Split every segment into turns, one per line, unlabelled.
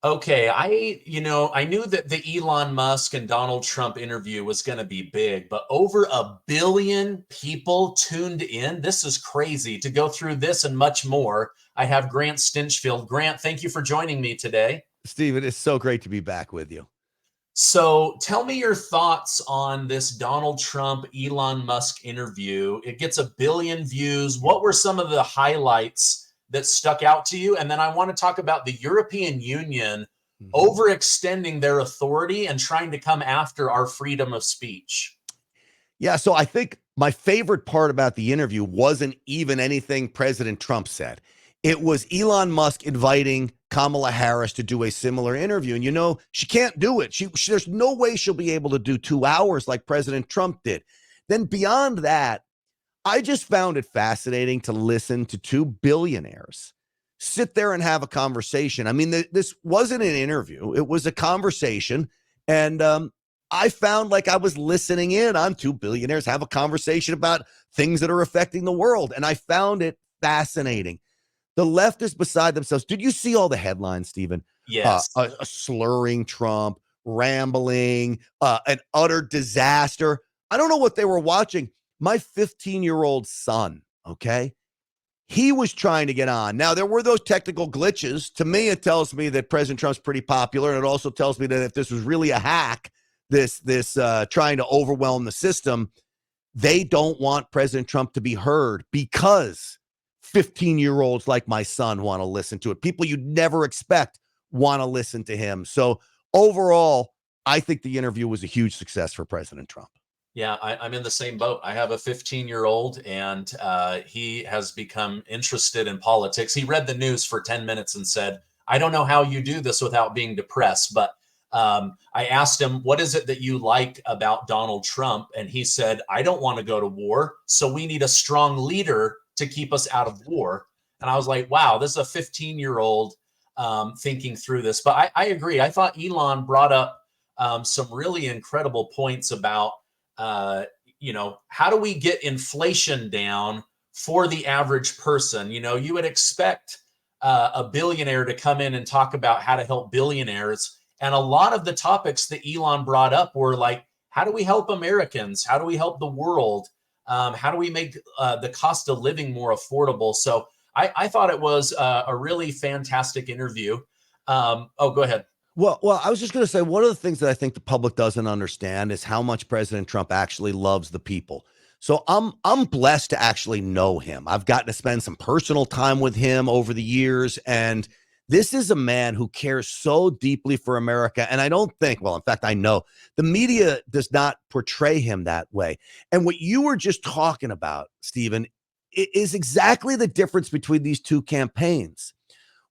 Okay, I knew that the Elon Musk and Donald Trump interview was going to be big, but over 1 billion people tuned in. This is crazy. To go through this and much more, I have Grant Stinchfield. Grant, thank you for joining me today.
Steve, it is so great to be back with you.
So tell me your thoughts on this Donald Trump, Elon Musk interview. It gets 1 billion views. What were some of the highlights that stuck out to you? And then I want to talk about the European Union overextending their authority and trying to come after our freedom of speech.
Yeah, so I think my favorite part about the interview wasn't even anything President Trump said. It was Elon Musk inviting Kamala Harris to do a similar interview. And, she can't do it. There's no way she'll be able to do 2 hours like President Trump did. Then beyond that, I just found it fascinating to listen to 2 billionaires sit there and have a conversation. I mean, this wasn't an interview. It was a conversation. And I found like I was listening in on 2 billionaires have a conversation about things that are affecting the world. And I found it fascinating. The left is beside themselves. Did you see all the headlines, Stephen?
Yes.
A slurring Trump, rambling, an utter disaster. I don't know what they were watching. My 15-year-old son, okay, he was trying to get on. Now, there were those technical glitches. To me, it tells me that President Trump's pretty popular, and it also tells me that if this was really a hack, this trying to overwhelm the system, they don't want President Trump to be heard because 15-year-olds like my son want to listen to it. People you'd never expect want to listen to him. So overall, I think the interview was a huge success for President Trump.
Yeah, I'm in the same boat. I have a 15-year-old, and he has become interested in politics. He read the news for 10 minutes and said, I don't know how you do this without being depressed. But I asked him, what is it that you like about Donald Trump? And he said, I don't want to go to war, so we need a strong leader to keep us out of war. And I was like, wow, this is a 15-year-old thinking through this. But I agree. I thought Elon brought up some really incredible points about, how do we get inflation down for the average person? You would expect a billionaire to come in and talk about how to help billionaires. And a lot of the topics that Elon brought up were like, how do we help Americans? How do we help the world? How do we make the cost of living more affordable? So I thought it was a really fantastic interview. Go ahead.
Well, I was just going to say, one of the things that I think the public doesn't understand is how much President Trump actually loves the people. So I'm blessed to actually know him. I've gotten to spend some personal time with him over the years, and this is a man who cares so deeply for America. And I don't think, well, in fact, I know the media does not portray him that way. And what you were just talking about, Stephen, is exactly the difference between these two campaigns.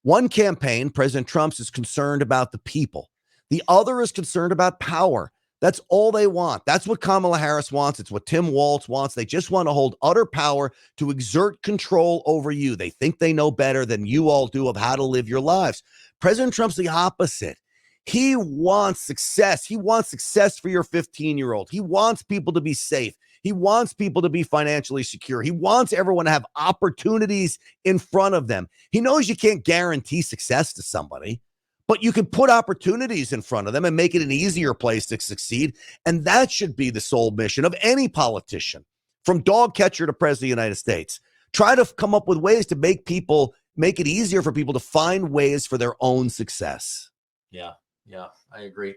One campaign, President Trump's, is concerned about the people. The other is concerned about power. That's all they want. That's what Kamala Harris wants. It's what Tim Walz wants. They just want to hold utter power to exert control over you. They think they know better than you all do of how to live your lives. President Trump's the opposite. He wants success. He wants success for your 15-year-old. He wants people to be safe. He wants people to be financially secure. He wants everyone to have opportunities in front of them. He knows you can't guarantee success to somebody, but you can put opportunities in front of them and make it an easier place to succeed. And that should be the sole mission of any politician, from dog catcher to president of the United States. Try to come up with ways to make it easier for people to find ways for their own success.
Yeah, I agree.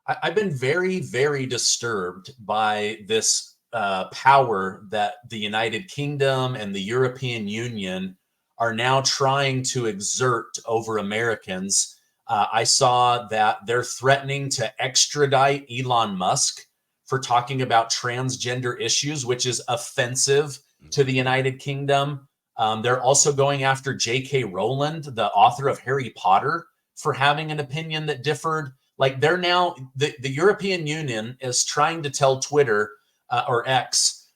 I've been very, very disturbed by this power that the United Kingdom and the European Union are now trying to exert over Americans. I saw that they're threatening to extradite Elon Musk for talking about transgender issues, which is offensive to the United Kingdom. They're also going after J.K. Rowling, the author of Harry Potter, for having an opinion that differed. Like they're now, the European Union is trying to tell Twitter or X,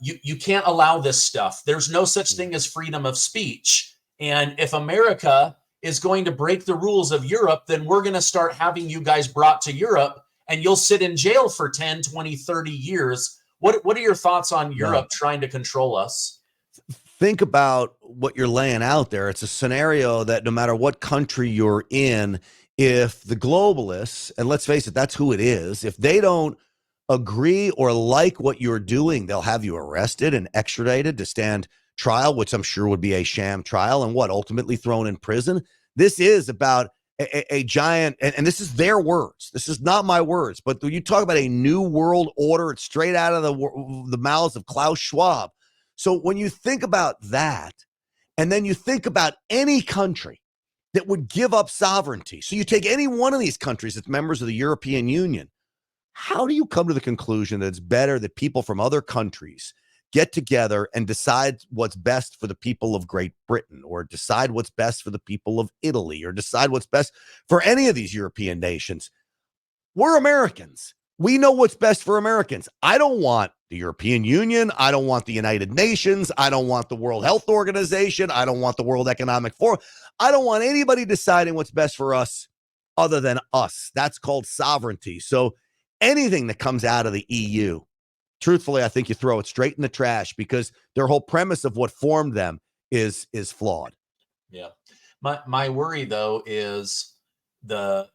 you can't allow this stuff. There's no such thing as freedom of speech. And if America is going to break the rules of Europe, then we're going to start having you guys brought to Europe and you'll sit in jail for 10, 20, 30 years. What are your thoughts on Europe trying to control us?
think about what you're laying out there. It's a scenario that no matter what country you're in, if the globalists, and let's face it, that's who it is, if they don't agree or like what you're doing, they'll have you arrested and extradited to stand trial, which I'm sure would be a sham trial, and ultimately thrown in prison. This is about a giant, and this is their words. This is not my words, but when you talk about a new world order, it's straight out of the mouths of Klaus Schwab. So when you think about that, and then you think about any country that would give up sovereignty, so you take any one of these countries that's members of the European Union, how do you come to the conclusion that it's better that people from other countries get together and decide what's best for the people of Great Britain, or decide what's best for the people of Italy, or decide what's best for any of these European nations? We're Americans. We know what's best for Americans. I don't want the European Union. I don't want the United Nations. I don't want the World Health Organization. I don't want the World Economic Forum. I don't want anybody deciding what's best for us other than us. That's called sovereignty. So anything that comes out of the EU, truthfully, I think you throw it straight in the trash, because their whole premise of what formed them is flawed.
Yeah. My worry, though, is the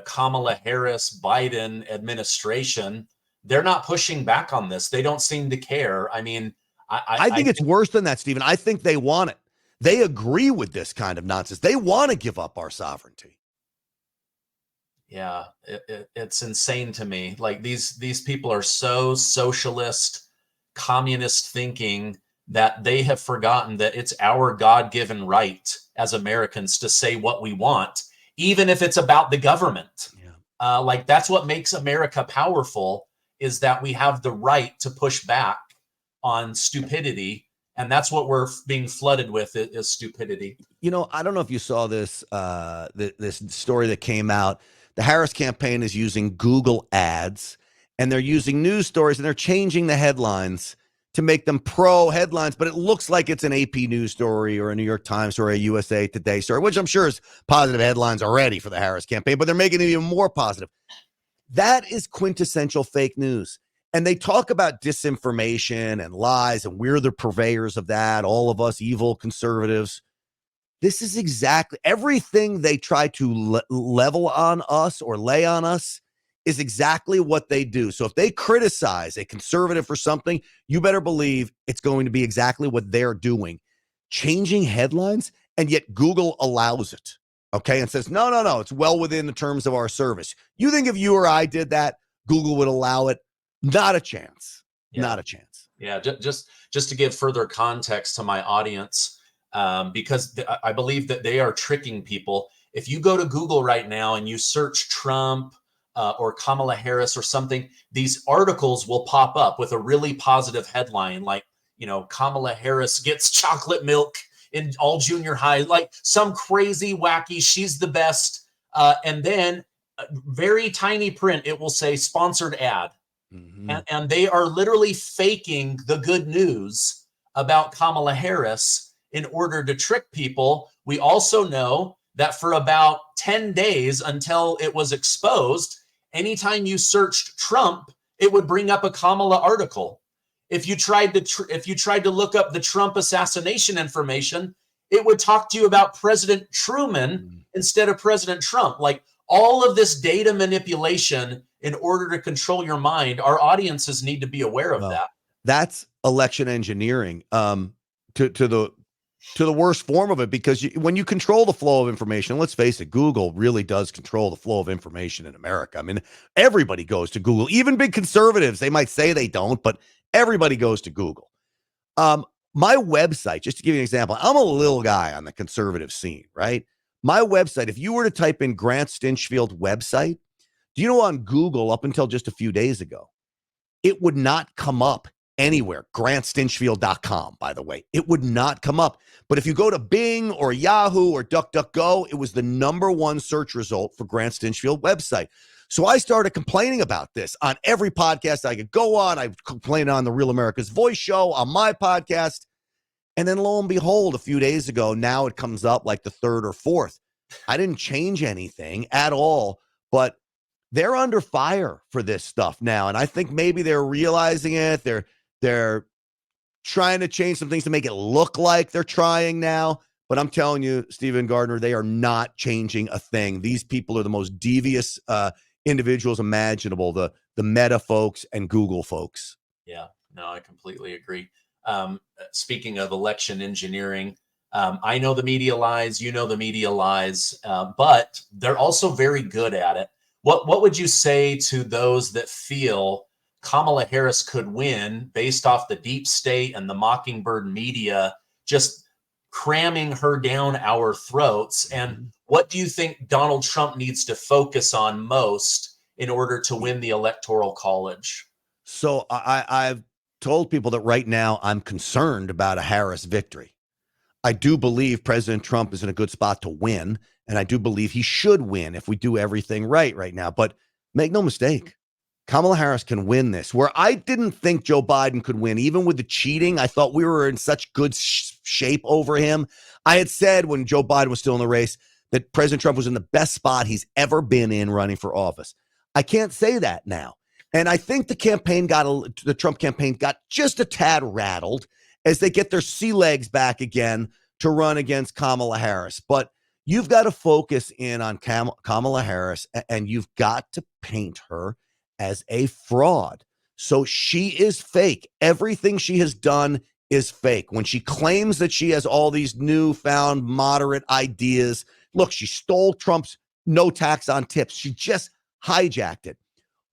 Kamala Harris Biden administration. They're not pushing back on this. They don't seem to care. I mean,
I think it's worse than that, Stephen. I think they want it. They agree with this kind of nonsense. They want to give up our sovereignty.
Yeah, it's insane to me. Like these people are so socialist, communist thinking that they have forgotten that it's our God-given right as Americans to say what we want, even if it's about the government. Yeah. Like that's what makes America powerful, is that we have the right to push back on stupidity. And that's what we're being flooded with, is stupidity.
You know, I don't know if you saw this, this story that came out. The Harris campaign is using Google ads, and they're using news stories, and they're changing the headlines to make them pro headlines, but it looks like it's an AP news story or a New York Times or a USA Today story, which I'm sure is positive headlines already for the Harris campaign, but they're making it even more positive. That is quintessential fake news. And they talk about disinformation and lies, and we're the purveyors of that, all of us evil conservatives. This is exactly everything they try to level on us or lay on us is exactly what they do. So if they criticize a conservative for something, you better believe it's going to be exactly what they're doing, changing headlines, and yet Google allows it, okay, and says, no, it's well within the terms of our service. You think if you or I did that, Google would allow it? Not a chance. Yeah. Not a chance.
Yeah, just to give further context to my audience, because I believe that they are tricking people. If you go to Google right now and you search Trump or Kamala Harris or something, these articles will pop up with a really positive headline, like, you know, Kamala Harris gets chocolate milk in all junior high, like some crazy, wacky, she's the best. And then very tiny print, it will say sponsored ad. Mm-hmm. And they are literally faking the good news about Kamala Harris in order to trick people. We also know that for about 10 days until it was exposed, anytime you searched Trump, it would bring up a Kamala article. If you tried to look up the Trump assassination information, it would talk to you about President Truman instead of President Trump. Like all of this data manipulation in order to control your mind, our audiences need to be aware of that.
That's election engineering to the worst form of it, because when you control the flow of information, let's face it, Google really does control the flow of information in America. I mean, everybody goes to Google, even big conservatives. They might say they don't, but everybody goes to Google. My website, just to give you an example, I'm a little guy on the conservative scene, right? My website, if you were to type in Grant Stinchfield website, do you know on Google up until just a few days ago, it would not come up anywhere. GrantStinchfield.com, by the way, it would not come up. But if you go to Bing or Yahoo or DuckDuckGo, it was the #1 search result for Grant Stinchfield website. So I started complaining about this on every podcast I could go on. I complained on the Real America's Voice show, on my podcast. And then lo and behold, a few days ago, now it comes up like the 3rd or 4th. I didn't change anything at all, but they're under fire for this stuff now. And I think maybe they're realizing it. They're trying to change some things to make it look like they're trying now. But I'm telling you, Stephen Gardner, they are not changing a thing. These people are the most devious individuals imaginable, the Meta folks and Google folks.
Yeah, no, I completely agree. Speaking of election engineering, I know the media lies, you know the media lies, but they're also very good at it. What would you say to those that feel Kamala Harris could win based off the deep state and the Mockingbird media just cramming her down our throats? And what do you think Donald Trump needs to focus on most in order to win the Electoral College?
So I've told people that right now I'm concerned about a Harris victory. I do believe President Trump is in a good spot to win, and I do believe he should win if we do everything right now. But make no mistake, Kamala Harris can win this. Where I didn't think Joe Biden could win, even with the cheating, I thought we were in such good shape over him. I had said when Joe Biden was still in the race that President Trump was in the best spot he's ever been in running for office. I can't say that now. And I think the Trump campaign got just a tad rattled as they get their sea legs back again to run against Kamala Harris. But you've got to focus in on Kamala Harris, and you've got to paint her as a fraud. So she is fake. Everything she has done is fake. When she claims that she has all these newfound moderate ideas, look, she stole Trump's no tax on tips. She just hijacked it.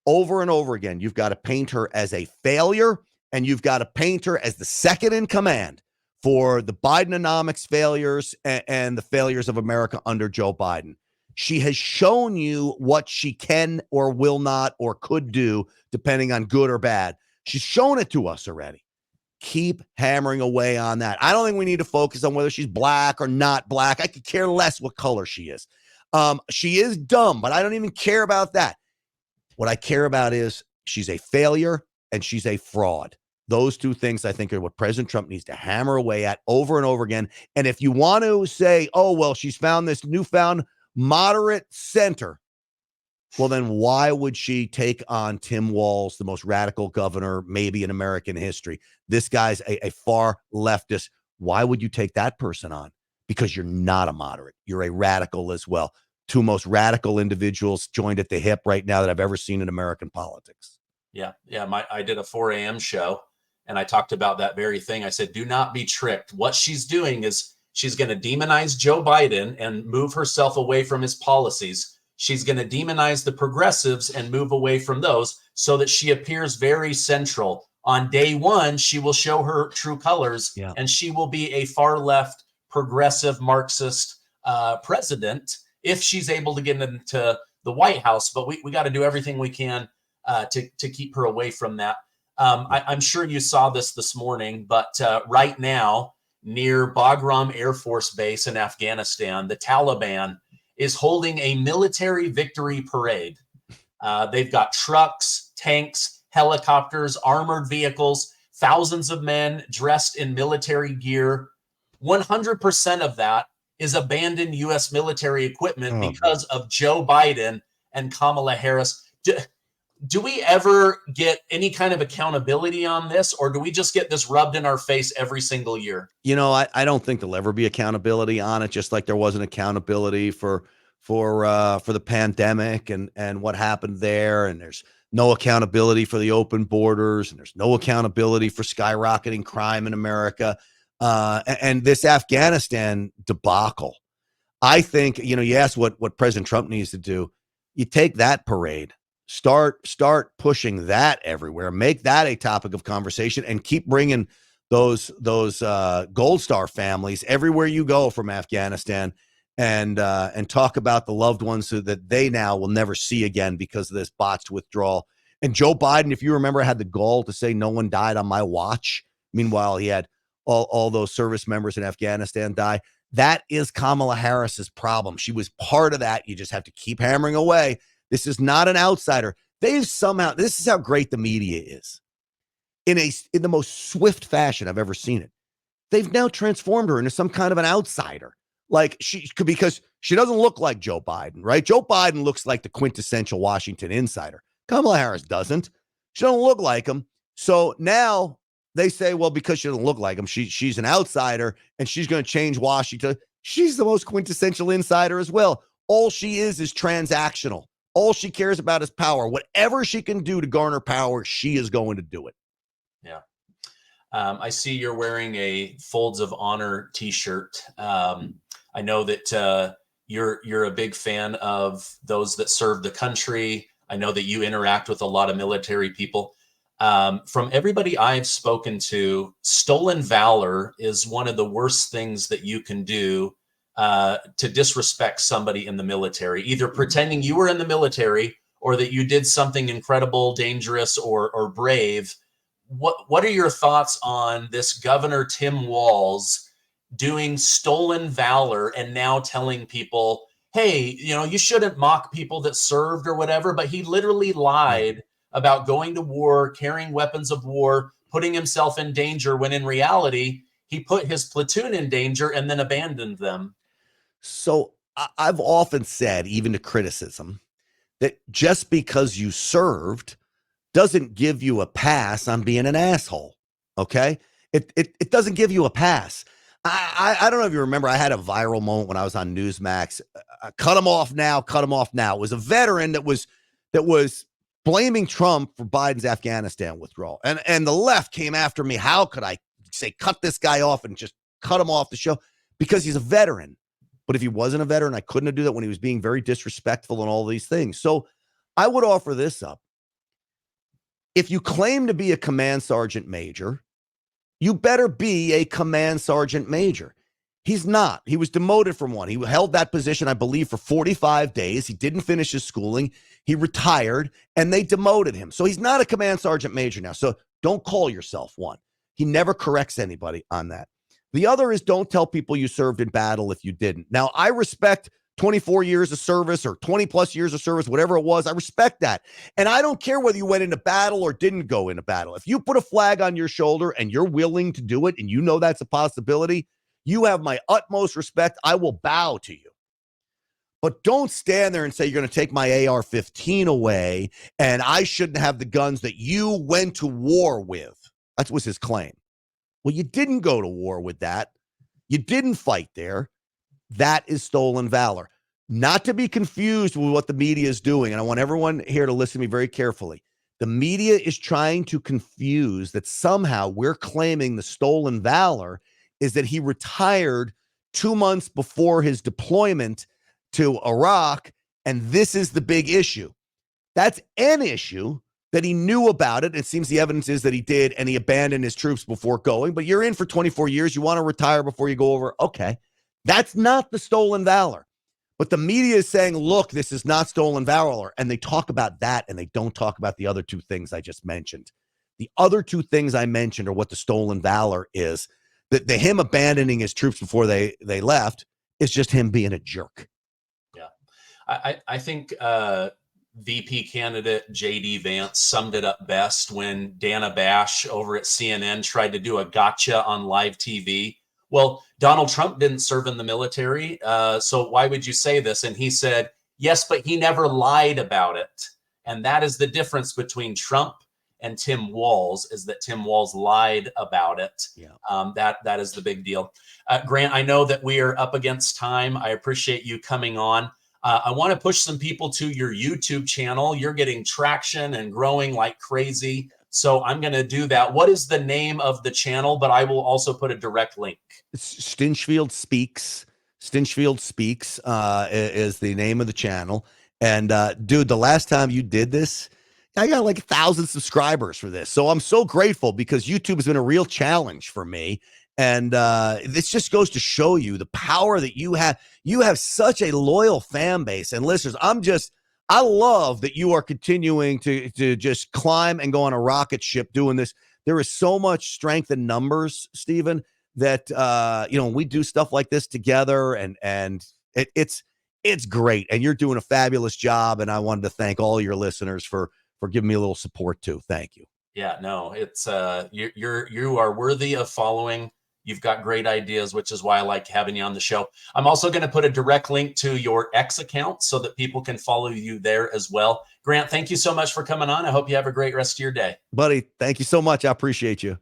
Over and over again, you've got to paint her as a failure, and you've got to paint her as the second in command for the Bidenomics failures and the failures of America under Joe Biden. She has shown you what she can or will not or could do, depending on good or bad. She's shown it to us already. Keep hammering away on that. I don't think we need to focus on whether she's black or not black. I could care less what color she is. She is dumb, but I don't even care about that. What I care about is she's a failure and she's a fraud. Those two things, I think, are what President Trump needs to hammer away at over and over again. And if you want to say, oh, well, she's found this newfound moderate center, well, then why would she take on Tim Walz, the most radical governor maybe in American history? This guy's a far leftist. Why would you take that person on? Because you're not a moderate. You're a radical as well. Two most radical individuals joined at the hip right now that I've ever seen in American politics.
Yeah. I did a 4 a.m. show and I talked about that very thing. I said, do not be tricked. What she's doing is she's going to demonize Joe Biden and move herself away from his policies. She's going to demonize the progressives and move away from those so that she appears very central. On day one, she will show her true colors, and she will be a far left progressive Marxist president if she's able to get into the White House. But we got to do everything we can to keep her away from that. I'm sure you saw this morning, but right now near Bagram Air Force Base in Afghanistan, the Taliban is holding a military victory parade. They've got trucks, tanks, helicopters, armored vehicles, thousands of men dressed in military gear. 100% of that is abandoned U.S. military equipment because of Joe Biden and Kamala Harris. Do we ever get any kind of accountability on this, or do we just get this rubbed in our face every single year?
You know, I don't think there'll ever be accountability on it, just like there wasn't accountability for the pandemic and what happened there. And there's no accountability for the open borders, and there's no accountability for skyrocketing crime in America. And this Afghanistan debacle, I think, you know, you asked what President Trump needs to do. You take that parade, start pushing that everywhere, make that a topic of conversation, and keep bringing those Gold Star families everywhere you go from Afghanistan, and talk about the loved ones so that they now will never see again because of this botched withdrawal. And Joe Biden, if you remember, had the gall to say no one died on my watch. Meanwhile, he had all those service members in Afghanistan die. That is Kamala Harris's problem. She was part of that. You just have to keep hammering away. This is not an outsider. This is how great the media is. In the most swift fashion I've ever seen it. They've now transformed her into some kind of an outsider. Like because she doesn't look like Joe Biden, right? Joe Biden looks like the quintessential Washington insider. Kamala Harris doesn't. She doesn't look like him. So now they say, well, because she doesn't look like him, she's an outsider and she's going to change Washington. She's the most quintessential insider as well. All she is transactional. All she cares about is power. Whatever she can do to garner power, she is going to do it.
Yeah. I see you're wearing a Folds of Honor t-shirt. I know that you're a big fan of those that serve the country. I know that you interact with a lot of military people. From everybody I've spoken to, stolen valor is one of the worst things that you can do to disrespect somebody in the military, either pretending you were in the military or that you did something incredible, dangerous, or brave. What are your thoughts on this Governor Tim Walz doing stolen valor and now telling people, hey, you shouldn't mock people that served or whatever, but he literally lied about going to war, carrying weapons of war, putting himself in danger, when in reality, he put his platoon in danger and then abandoned them.
So I've often said, even to criticism, that just because you served doesn't give you a pass on being an asshole. Okay. It doesn't give you a pass. I don't know if you remember, I had a viral moment when I was on Newsmax. Cut him off now. Cut him off now. It was a veteran that was blaming Trump for Biden's Afghanistan withdrawal. And the left came after me. How could I say, cut this guy off and just cut him off the show? Because he's a veteran. But if he wasn't a veteran, I couldn't have do that when he was being very disrespectful and all these things. So I would offer this up. If you claim to be a command sergeant major, you better be a command sergeant major. He's not. He was demoted from one. He held that position, I believe, for 45 days. He didn't finish his schooling. He retired, and they demoted him. So he's not a command sergeant major now. So don't call yourself one. He never corrects anybody on that. The other is, don't tell people you served in battle if you didn't. Now, I respect 24 years of service or 20 plus years of service, whatever it was. I respect that. And I don't care whether you went into battle or didn't go into battle. If you put a flag on your shoulder and you're willing to do it and you know that's a possibility, you have my utmost respect. I will bow to you. But don't stand there and say you're going to take my AR-15 away and I shouldn't have the guns that you went to war with. That was his claim. Well, you didn't go to war with that. You didn't fight there. That is stolen valor. Not to be confused with what the media is doing. And I want everyone here to listen to me very carefully. The media is trying to confuse that somehow we're claiming the stolen valor is that he retired 2 months before his deployment to Iraq, and this is the big issue. That's an issue that he knew about it. It seems the evidence is that he did, and he abandoned his troops before going. But you're in for 24 years. You want to retire before you go over. Okay. That's not the stolen valor. But the media is saying, look, this is not stolen valor. And they talk about that, and they don't talk about the other two things I just mentioned. The other two things I mentioned are what the stolen valor is. The him abandoning his troops before they left is just him being a jerk.
Yeah. I think VP candidate J.D. Vance summed it up best when Dana Bash over at CNN tried to do a gotcha on live TV. Well, Donald Trump didn't serve in the military, so why would you say this? And he said, yes, but he never lied about it. And that is the difference between Trump and Tim Walz, is that Tim Walz lied about it. Yeah. That is the big deal. Grant, I know that we are up against time. I appreciate you coming on. I want to push some people to your YouTube channel. You're getting traction and growing like crazy. So I'm going to do that. What is the name of the channel? But I will also put a direct link.
Stinchfield Speaks. Stinchfield Speaks is the name of the channel. And dude, the last time you did this, I got like 1,000 subscribers for this. So I'm so grateful, because YouTube has been a real challenge for me. And this just goes to show you the power that you have. You have such a loyal fan base and listeners. I love that you are continuing to just climb and go on a rocket ship doing this. There is so much strength in numbers, Stephen, that we do stuff like this together, and it's great. And you're doing a fabulous job. And I wanted to thank all your listeners for giving me a little support too. Thank you.
Yeah, no, it's you are worthy of following. You've got great ideas, which is why I like having you on the show. I'm also going to put a direct link to your X account so that people can follow you there as well. Grant, thank you so much for coming on. I hope you have a great rest of your day.
Buddy, thank you so much. I appreciate you.